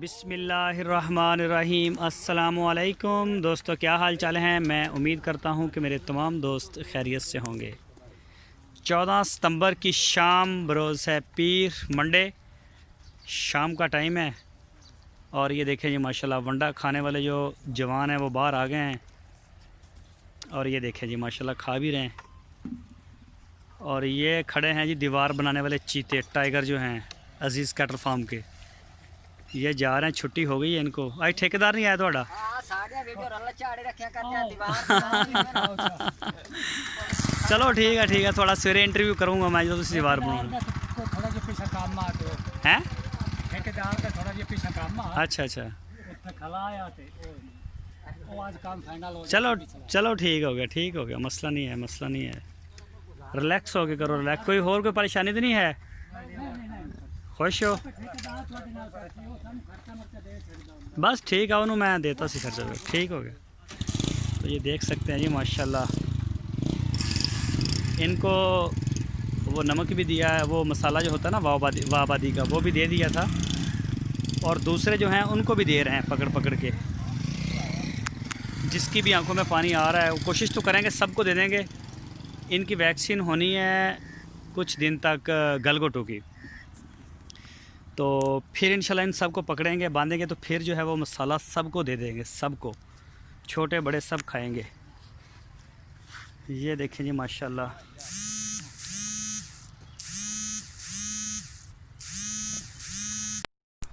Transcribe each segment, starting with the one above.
बिस्मिल्लाहिर्रहमानिर्रहीम। अस्सलामुअलैकुम दोस्तों, क्या हाल चाल हैं। मैं उम्मीद करता हूं कि मेरे तमाम दोस्त खैरियत से होंगे। 14 सितंबर की शाम, बरोज़ है पीर, मंडे, शाम का टाइम है। और ये देखें जी माशाल्लाह वंडा खाने वाले जो जवान हैं वो बाहर आ गए हैं। और ये देखें जी माशाल्लाह खा भी रहे हैं। और ये खड़े हैं जी दीवार बनाने वाले चीते, टाइगर जो हैं अजीज़ कैटल फार्म के। ये जा रहे हैं, छुट्टी हो गई है इनको। आज ठेकेदार नहीं आया थोड़ा? चलो ठीक है थोड़ा सवेरे इंटरव्यू करूँगा मैं जो दीवार बनाऊँ। हैं? अच्छा चलो ठीक हो गया, मसला नहीं है। रिलैक्स हो के करो, रिलैक्स। कोई और कोई परेशानी तो नहीं है? खुश हो? बस ठीक है, उन्होंने मैं देता सी खर्चा, ठीक हो गया। तो ये देख सकते हैं जी माशाल्लाह, इनको वो नमक भी दिया है, वो मसाला जो होता है ना वाहबादी का, वो भी दे दिया था। और दूसरे जो हैं उनको भी दे रहे हैं पकड़ पकड़ के। जिसकी भी आंखों में पानी आ रहा है वो कोशिश तो करेंगे, सबको दे देंगे। इनकी वैक्सीन होनी है कुछ दिन तक गलगोटू की, तो फिर इंशाल्लाह इन सबको पकड़ेंगे, बांधेंगे, तो फिर जो है वो मसाला सबको दे देंगे, सबको, छोटे बड़े सब खाएंगे। ये देखें जी माशाल्लाह,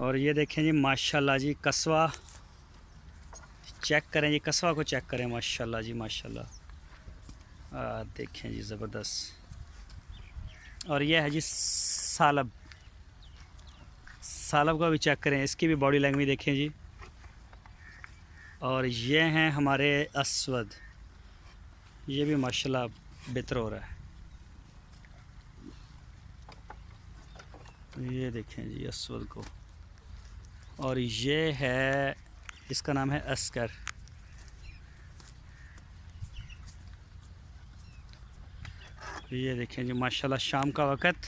और ये देखें जी माशाल्लाह जी कस्वा, चेक करें जी कस्वा को, चेक करें माशाल्लाह जी माशाल्लाह। देखें जी ज़बरदस्त। और ये है जी सालब का भी चेक करें, इसकी भी बॉडी लैंग्वेज देखें जी। और ये हैं हमारे असवद, ये भी माशाल्लाह बेहतर हो रहा है। ये देखें जी असवद को। और ये है, इसका नाम है अस्कर। ये देखें जी माशाल्लाह शाम का वक़्त,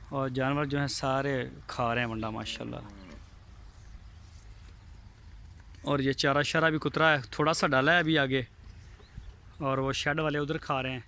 और जानवर जो हैं सारे खा रहे हैं वंडा माशाल्लाह। और ये चारा शारा भी कुतरा है, थोड़ा सा डाला है अभी आगे, और वो शेड वाले उधर खा रहे हैं।